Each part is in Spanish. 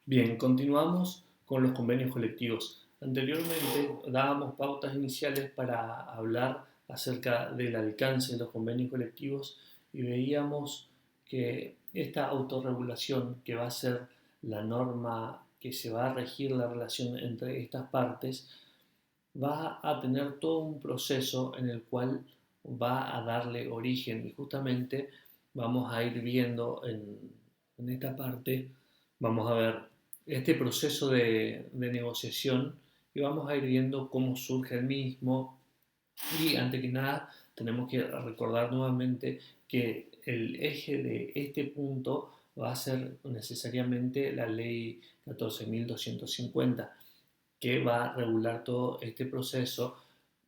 Bien, continuamos con los convenios colectivos. Anteriormente dábamos pautas iniciales para hablar acerca del alcance de los convenios colectivos y veíamos que esta autorregulación, que va a ser la norma que se va a regir la relación entre estas partes, va a tener todo un proceso en el cual va a darle origen y justamente vamos a ir viendo en esta parte, vamos a ver este proceso de negociación y vamos a ir viendo cómo surge el mismo y antes que nada tenemos que recordar nuevamente que el eje de este punto va a ser necesariamente la ley 14.250 que va a regular todo este proceso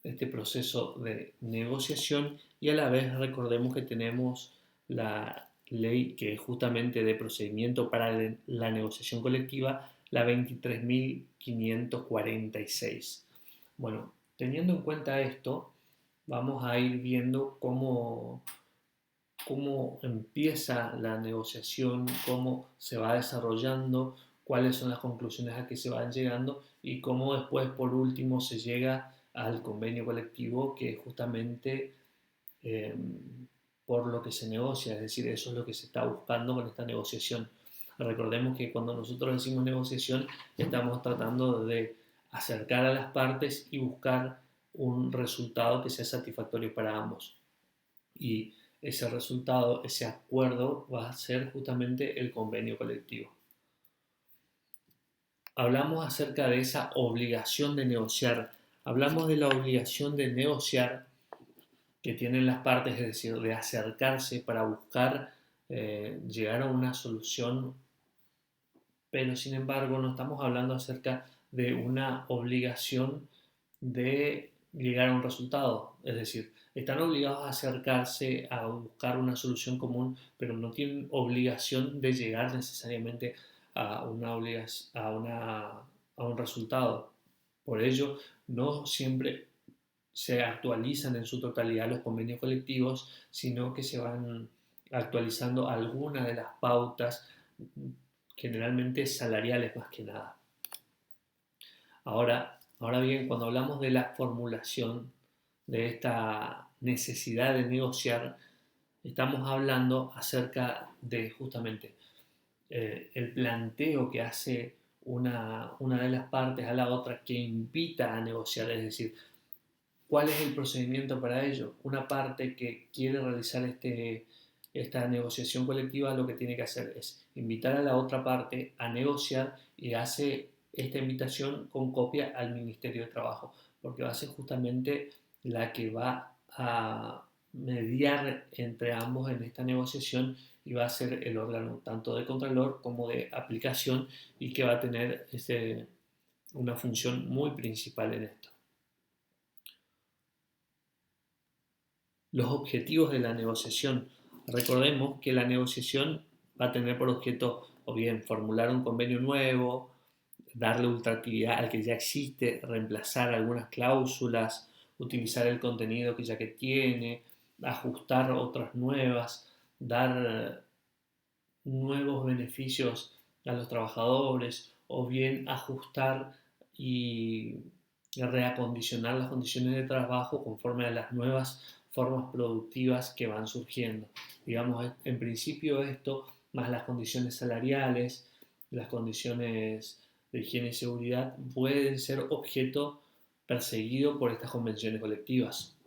de negociación y a la vez recordemos que tenemos la ley que es justamente de procedimiento para la negociación colectiva, la 23.546. Bueno, teniendo en cuenta esto, vamos a ir viendo cómo empieza la negociación, cómo se va desarrollando, cuáles son las conclusiones a que se van llegando y cómo después, por último, se llega al convenio colectivo que justamente eh, por lo que se negocia, es decir, eso es lo que se está buscando con esta negociación. Recordemos que cuando nosotros decimos negociación, estamos tratando de acercar a las partes y buscar un resultado que sea satisfactorio para ambos. Y ese resultado, ese acuerdo, va a ser justamente el convenio colectivo. Hablamos acerca de esa obligación de negociar. Hablamos de la obligación de negociar que tienen las partes, es decir, de acercarse para buscar llegar a una solución, pero sin embargo no estamos hablando acerca de una obligación de llegar a un resultado, es decir, están obligados a acercarse a buscar una solución común, pero no tienen obligación de llegar necesariamente a, a un resultado. Por ello, no siempre se actualizan en su totalidad los convenios colectivos, sino que se van actualizando algunas de las pautas, generalmente salariales más que nada. Ahora bien, cuando hablamos de la formulación de esta necesidad de negociar, estamos hablando acerca de justamente el planteo que hace una de las partes a la otra que invita a negociar, es decir, ¿cuál es el procedimiento para ello? Una parte que quiere realizar esta negociación colectiva lo que tiene que hacer es invitar a la otra parte a negociar y hace esta invitación con copia al Ministerio de Trabajo, porque va a ser justamente la que va a mediar entre ambos en esta negociación y va a ser el órgano tanto de contralor como de aplicación y que va a tener una función muy principal en esto. Los objetivos de la negociación. Recordemos que la negociación va a tener por objeto o bien formular un convenio nuevo, darle ultraactividad al que ya existe, reemplazar algunas cláusulas, utilizar el contenido que ya que tiene, ajustar otras nuevas, dar nuevos beneficios a los trabajadores o bien ajustar y reacondicionar las condiciones de trabajo conforme a las nuevas formas productivas que van surgiendo. Digamos, en principio esto, más las condiciones salariales, las condiciones de higiene y seguridad, pueden ser objeto perseguido por estas convenciones colectivas.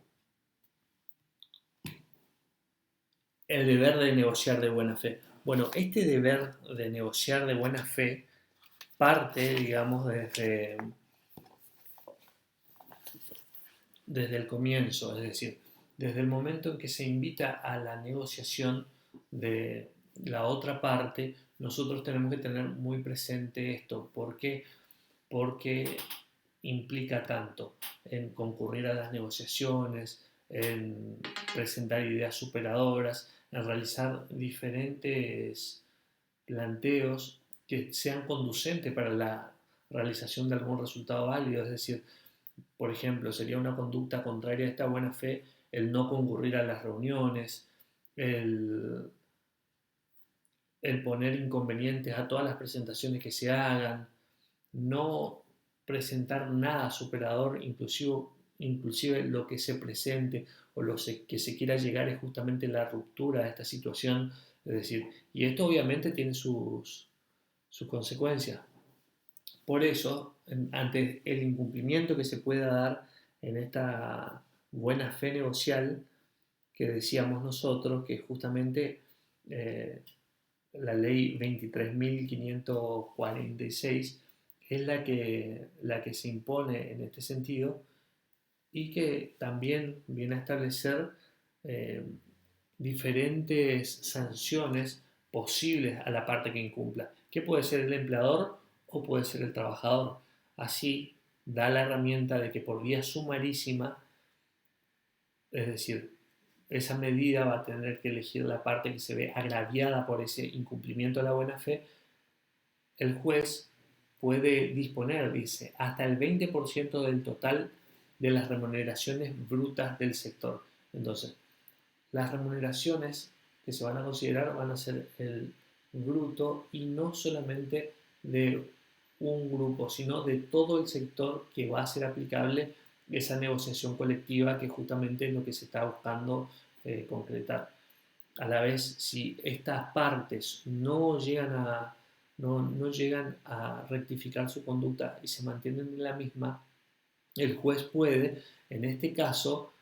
El deber de negociar de buena fe. Bueno, este deber de negociar de buena fe parte, digamos, desde el comienzo, es decir, desde el momento en que se invita a la negociación de la otra parte, nosotros tenemos que tener muy presente esto. ¿Por qué? Porque implica tanto en concurrir a las negociaciones, en presentar ideas superadoras, en realizar diferentes planteos que sean conducentes para la realización de algún resultado válido, es decir, por ejemplo, sería una conducta contraria a esta buena fe el no concurrir a las reuniones, el, el poner inconvenientes a todas las presentaciones que se hagan, no presentar nada superador, inclusive lo que se presente o que se quiera llegar es justamente la ruptura de esta situación. Es decir, y esto obviamente tiene sus consecuencias. Por eso, ante el incumplimiento que se pueda dar en esta buena fe negocial que decíamos nosotros, que justamente eh, la ley 23.546 es la que se impone en este sentido y que también viene a establecer eh, diferentes sanciones posibles a la parte que incumpla, que puede ser el empleador o puede ser el trabajador. Así da la herramienta de que por vía sumarísima, es decir, esa medida va a tener que elegir la parte que se ve agraviada por ese incumplimiento de la buena fe. El juez puede disponer, dice, hasta el 20% del total de las remuneraciones brutas del sector. Entonces, las remuneraciones que se van a considerar van a ser el bruto y no solamente de un grupo, sino de todo el sector que va a ser aplicable esa negociación colectiva que justamente es lo que se está buscando concretar. A la vez, si estas partes no llegan a rectificar su conducta y se mantienen en la misma, el juez puede, en este caso,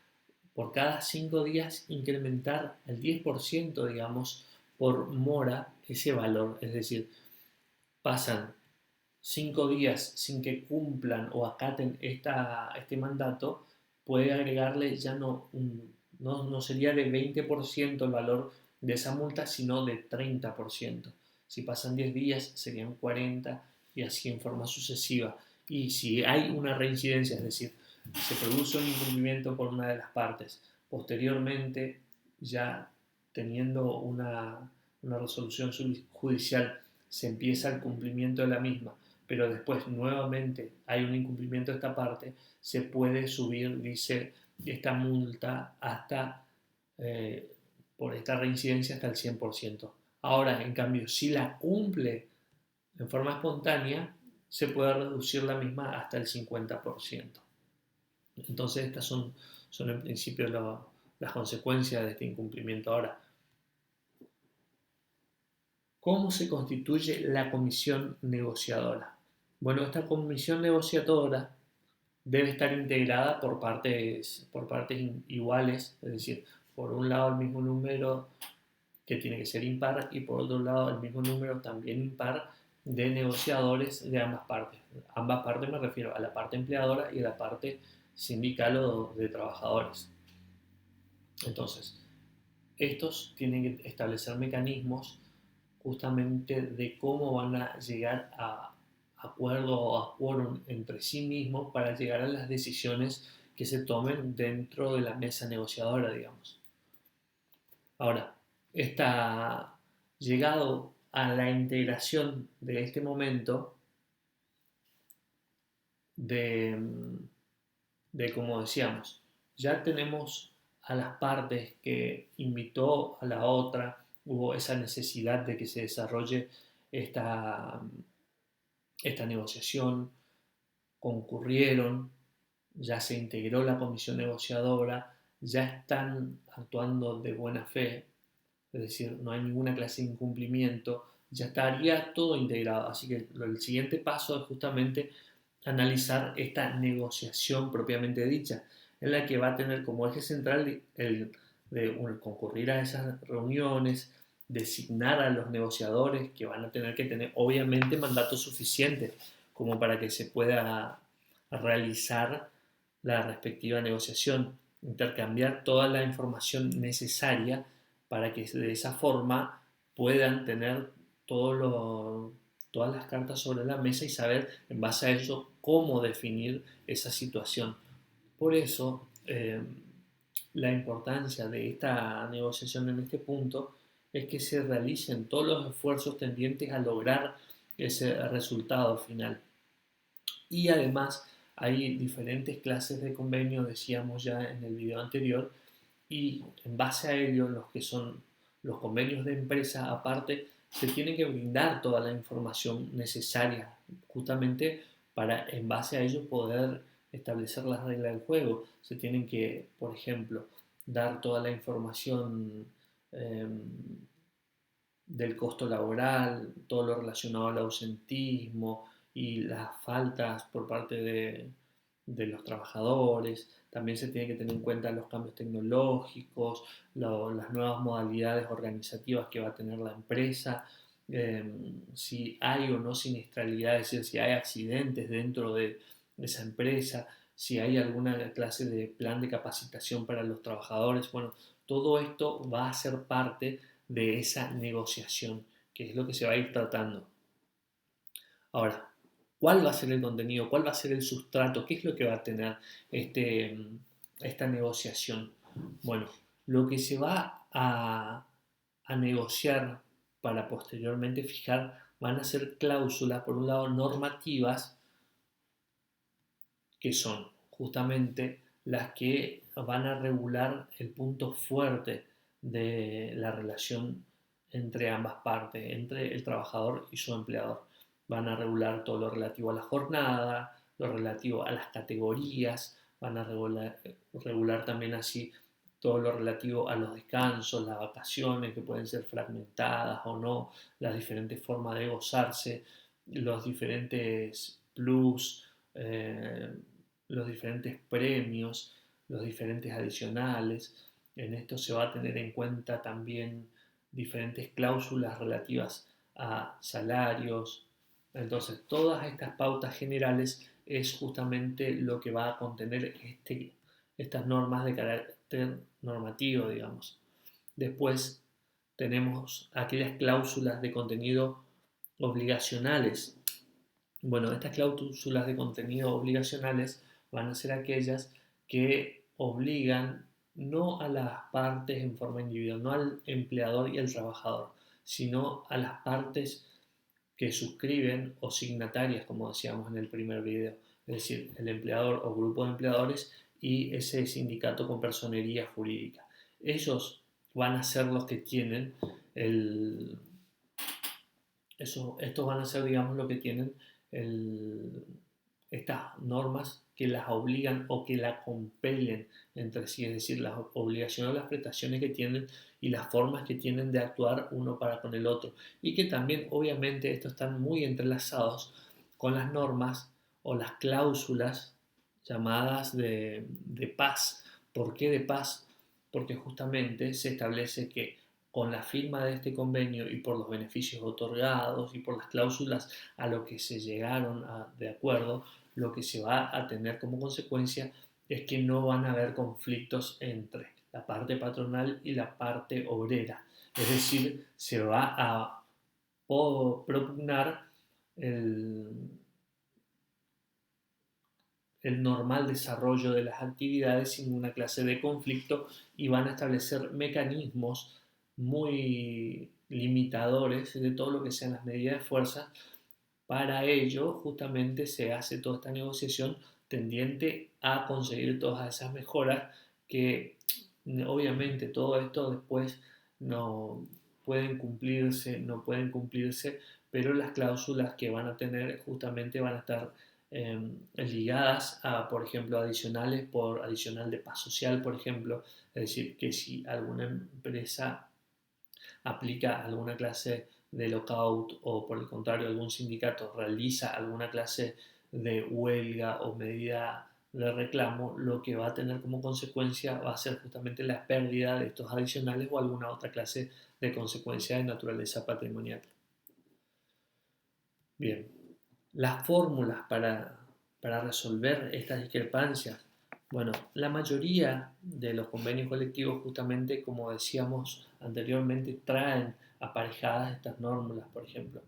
por cada 5 días incrementar al 10%, digamos, por mora ese valor. Es decir, pasan 5 días sin que cumplan o acaten este mandato, puede agregarle ya no sería de 20% el valor de esa multa, sino de 30%. Si pasan 10 días serían 40 y así en forma sucesiva. Y si hay una reincidencia, es decir, se produce un incumplimiento por una de las partes, posteriormente ya teniendo una resolución judicial se empieza el cumplimiento de la misma, pero después nuevamente hay un incumplimiento de esta parte, se puede subir, dice, esta multa hasta, eh, por esta reincidencia, hasta el 100%. Ahora, en cambio, si la cumple en forma espontánea, se puede reducir la misma hasta el 50%. Entonces, estas son en principio las consecuencias de este incumplimiento. Ahora, ¿cómo se constituye la comisión negociadora? Bueno, esta comisión negociadora debe estar integrada por partes iguales, es decir, por un lado el mismo número que tiene que ser impar y por otro lado el mismo número también impar de negociadores de ambas partes. Ambas partes me refiero a la parte empleadora y a la parte sindical o de trabajadores. Entonces, estos tienen que establecer mecanismos justamente de cómo van a llegar a acuerdo o a quórum entre sí mismos para llegar a las decisiones que se tomen dentro de la mesa negociadora, digamos. Ahora, está llegado a la integración de este momento de, como decíamos, ya tenemos a las partes que invitó a la otra, hubo esa necesidad de que se desarrolle esta, esta negociación, concurrieron, ya se integró la comisión negociadora, ya están actuando de buena fe, es decir, no hay ninguna clase de incumplimiento, ya estaría todo integrado. Así que el siguiente paso es justamente analizar esta negociación propiamente dicha, en la que va a tener como eje central el de concurrir a esas reuniones, designar a los negociadores que van a tener que tener obviamente mandato suficiente como para que se pueda realizar la respectiva negociación, intercambiar toda la información necesaria para que de esa forma puedan tener todas las cartas sobre la mesa y saber en base a eso cómo definir esa situación. Por eso, la importancia de esta negociación en este punto es que se realicen todos los esfuerzos tendientes a lograr ese resultado final. Y además hay diferentes clases de convenios, decíamos ya en el video anterior, y en base a ello los que son los convenios de empresa aparte se tiene que brindar toda la información necesaria justamente para en base a ello poder establecer las reglas del juego. Se tienen que, por ejemplo, dar toda la información eh, del costo laboral, todo lo relacionado al ausentismo y las faltas por parte de los trabajadores. También se tiene que tener en cuenta los cambios tecnológicos, las nuevas modalidades organizativas que va a tener la empresa, si hay o no siniestralidad, es decir, si hay accidentes dentro de esa empresa, si hay alguna clase de plan de capacitación para los trabajadores. Bueno, todo esto va a ser parte de esa negociación, que es lo que se va a ir tratando. Ahora, ¿cuál va a ser el contenido? ¿Cuál va a ser el sustrato? ¿Qué es lo que va a tener este, esta negociación? Bueno, lo que se va a negociar para posteriormente fijar van a ser cláusulas, por un lado, normativas, que son justamente las que van a regular el punto fuerte de la relación entre ambas partes, entre el trabajador y su empleador. Van a regular todo lo relativo a la jornada, lo relativo a las categorías, van a regular también así todo lo relativo a los descansos, las vacaciones que pueden ser fragmentadas o no, las diferentes formas de gozarse, los diferentes plus, los diferentes premios, los diferentes adicionales. En esto se va a tener en cuenta también diferentes cláusulas relativas a salarios. Entonces, todas estas pautas generales es justamente lo que va a contener estas normas de carácter normativo, digamos. Después tenemos aquellas cláusulas de contenido obligacionales. Bueno, estas cláusulas de contenido obligacionales van a ser aquellas que obligan no a las partes en forma individual, no al empleador y al trabajador, sino a las partes que suscriben o signatarias, como decíamos en el primer video, es decir, el empleador o grupo de empleadores y ese sindicato con personería jurídica. Ellos van a ser los que tienen estos van a ser, digamos, lo que tienen el, estas normas que las obligan o que la compelen entre sí, es decir, las obligaciones o las prestaciones que tienen y las formas que tienen de actuar uno para con el otro. Y que también, obviamente, estos están muy entrelazados con las normas o las cláusulas llamadas de paz. ¿Por qué de paz? Porque justamente se establece que con la firma de este convenio y por los beneficios otorgados y por las cláusulas a lo que se llegaron de acuerdo, lo que se va a tener como consecuencia es que no van a haber conflictos entre la parte patronal y la parte obrera. Es decir, se va a propugnar el, el normal desarrollo de las actividades sin ninguna clase de conflicto y van a establecer mecanismos muy limitadores de todo lo que sean las medidas de fuerza. Para ello, justamente se hace toda esta negociación tendiente a conseguir todas esas mejoras que obviamente todo esto después no no pueden cumplirse, pero las cláusulas que van a tener justamente van a estar ligadas a, por ejemplo, adicionales por adicional de paz social, por ejemplo, es decir, que si alguna empresa aplica alguna clase de lockout o por el contrario algún sindicato realiza alguna clase de huelga o medida de reclamo, lo que va a tener como consecuencia va a ser justamente la pérdida de estos adicionales o alguna otra clase de consecuencia de naturaleza patrimonial. Bien, las fórmulas para resolver estas discrepancias. Bueno, la mayoría de los convenios colectivos justamente, como decíamos anteriormente, traen aparejadas estas normas, por ejemplo,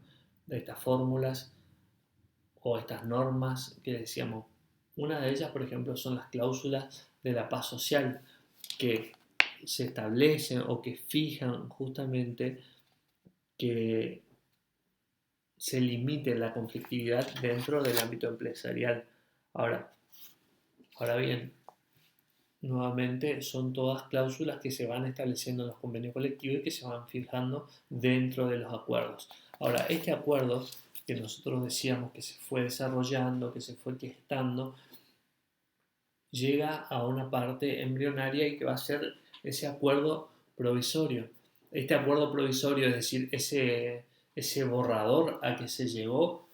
de estas fórmulas o estas normas que decíamos. Una de ellas, por ejemplo, son las cláusulas de la paz social que se establecen o que fijan justamente que se limite la conflictividad dentro del ámbito empresarial. Ahora bien, nuevamente son todas cláusulas que se van estableciendo en los convenios colectivos y que se van fijando dentro de los acuerdos. Ahora, este acuerdo que nosotros decíamos que se fue desarrollando, que se fue gestando, llega a una parte embrionaria y que va a ser ese acuerdo provisorio. Este acuerdo provisorio, es decir, ese borrador a que se llegó,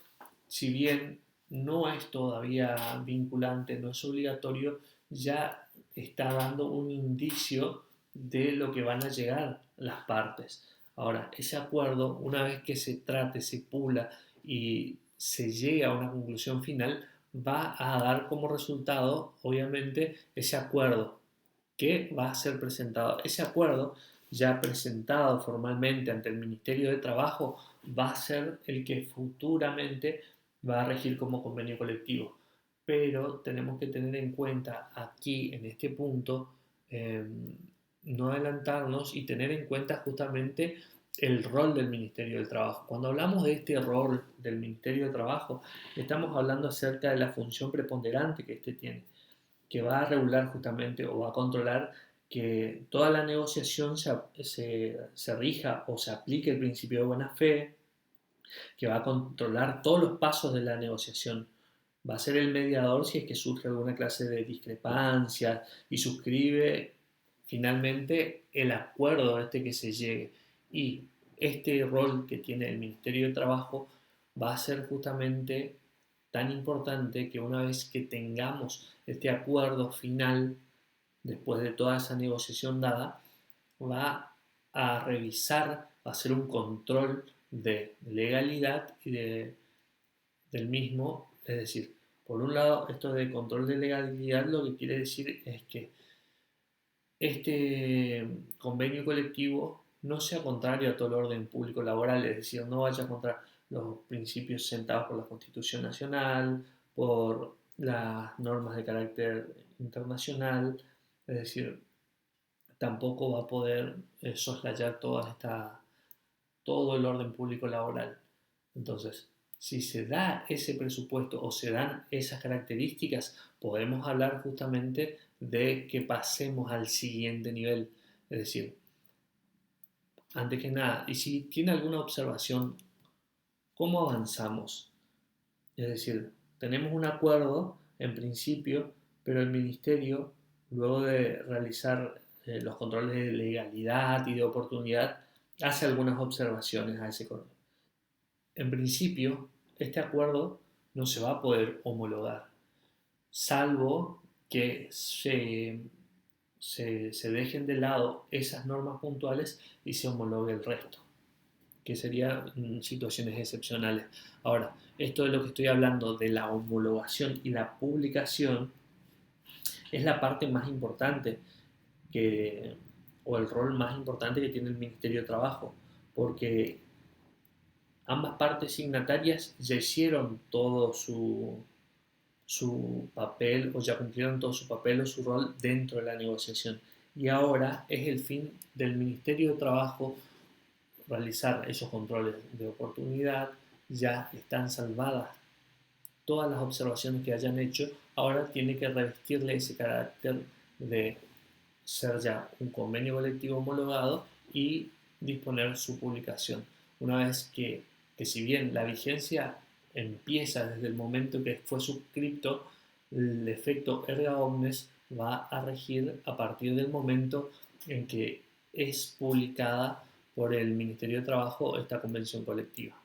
si bien no es todavía vinculante, no es obligatorio, ya está dando un indicio de lo que van a llegar las partes. Ahora, ese acuerdo, una vez que se trate, se pula y se llega a una conclusión final, va a dar como resultado, obviamente, ese acuerdo que va a ser presentado. Ese acuerdo, ya presentado formalmente ante el Ministerio de Trabajo, va a ser el que futuramente va a regir como convenio colectivo. Pero tenemos que tener en cuenta aquí, en este punto, eh, no adelantarnos y tener en cuenta justamente el rol del Ministerio del Trabajo. Cuando hablamos de este rol del Ministerio de Trabajo, estamos hablando acerca de la función preponderante que éste tiene, que va a regular justamente o va a controlar que toda la negociación se rija o se aplique el principio de buena fe, que va a controlar todos los pasos de la negociación. Va a ser el mediador si es que surge alguna clase de discrepancia y suscribe finalmente el acuerdo este que se llegue. Y este rol que tiene el Ministerio de Trabajo va a ser justamente tan importante que una vez que tengamos este acuerdo final, después de toda esa negociación dada, va a revisar, va a hacer un control de legalidad del mismo. Es decir, por un lado, esto de control de legalidad lo que quiere decir es que este convenio colectivo no sea contrario a todo el orden público laboral, es decir, no vaya contra los principios sentados por la Constitución Nacional, por las normas de carácter internacional, es decir, tampoco va a poder soslayar todo el orden público laboral. Entonces, si se da ese presupuesto o se dan esas características, podemos hablar justamente de que pasemos al siguiente nivel. Es decir, antes que nada, y si tiene alguna observación, ¿cómo avanzamos? Es decir, tenemos un acuerdo en principio, pero el ministerio, luego de realizar los controles de legalidad y de oportunidad, hace algunas observaciones a ese acuerdo. En principio, este acuerdo no se va a poder homologar, salvo que se dejen de lado esas normas puntuales y se homologue el resto, que serían situaciones excepcionales. Ahora, esto de lo que estoy hablando de la homologación y la publicación es la parte más importante que, o el rol más importante que tiene el Ministerio de Trabajo, porque ambas partes signatarias ya hicieron todo su papel o ya cumplieron todo su papel o su rol dentro de la negociación. Y ahora es el fin del Ministerio de Trabajo realizar esos controles de oportunidad. Ya están salvadas todas las observaciones que hayan hecho, ahora tiene que revestirle ese carácter de ser ya un convenio colectivo homologado y disponer su publicación. Una vez que si bien la vigencia empieza desde el momento que fue suscrito, el efecto erga omnes va a regir a partir del momento en que es publicada por el Ministerio de Trabajo esta convención colectiva.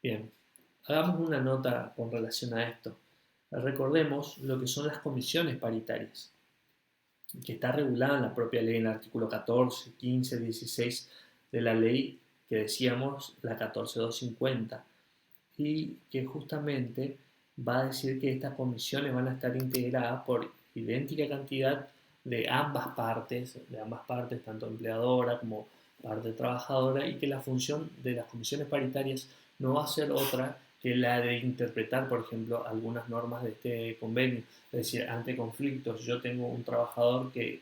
Bien, hagamos una nota con relación a esto. Recordemos lo que son las comisiones paritarias, que está regulada en la propia ley, en el artículo 14, 15, 16 de la ley que decíamos, la 14250, y que justamente va a decir que estas comisiones van a estar integradas por idéntica cantidad de ambas partes, tanto empleadora como parte trabajadora, y que la función de las comisiones paritarias no va a ser otra que la de interpretar, por ejemplo, algunas normas de este convenio. Es decir, ante conflictos, yo tengo un trabajador que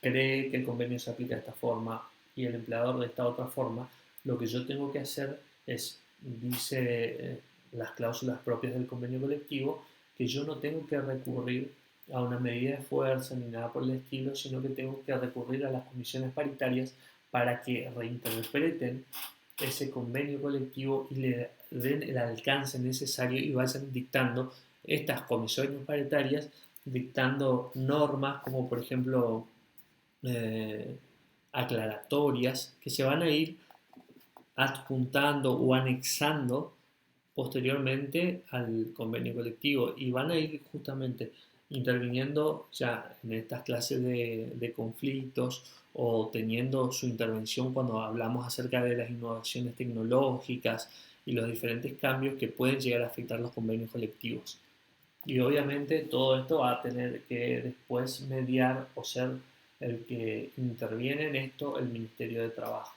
cree que el convenio se aplica de esta forma y el empleador de esta otra forma, lo que yo tengo que hacer es, dice las cláusulas propias del convenio colectivo, que yo no tengo que recurrir a una medida de fuerza ni nada por el estilo, sino que tengo que recurrir a las comisiones paritarias para que reinterpreten ese convenio colectivo y le den el alcance necesario y vayan dictando estas comisiones paritarias, dictando normas como por ejemplo eh, aclaratorias que se van a ir adjuntando o anexando posteriormente al convenio colectivo y van a ir justamente interviniendo ya en estas clases de conflictos o teniendo su intervención cuando hablamos acerca de las innovaciones tecnológicas y los diferentes cambios que pueden llegar a afectar los convenios colectivos. Y obviamente todo esto va a tener que después mediar o ser el que interviene en esto el Ministerio de Trabajo,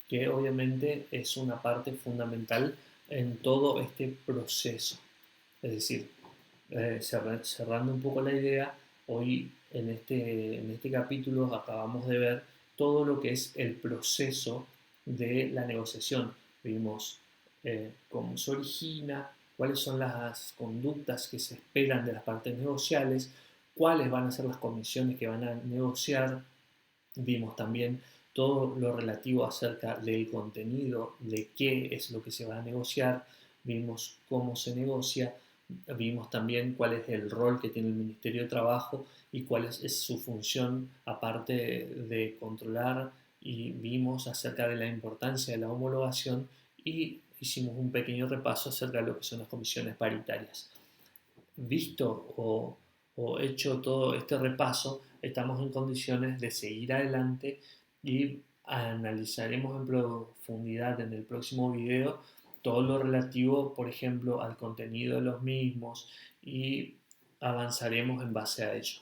que obviamente es una parte fundamental en todo este proceso. Es decir, cerrando un poco la idea, hoy en este capítulo acabamos de ver todo lo que es el proceso de la negociación. Vimos cómo se origina, cuáles son las conductas que se esperan de las partes negociales, cuáles van a ser las comisiones que van a negociar. Vimos también todo lo relativo acerca del contenido, de qué es lo que se va a negociar, vimos cómo se negocia, vimos también cuál es el rol que tiene el Ministerio de Trabajo y cuál es su función aparte de controlar, y vimos acerca de la importancia de la homologación y hicimos un pequeño repaso acerca de lo que son las comisiones paritarias. Visto o hecho todo este repaso, estamos en condiciones de seguir adelante y analizaremos en profundidad en el próximo video todo lo relativo, por ejemplo, al contenido de los mismos y avanzaremos en base a ello.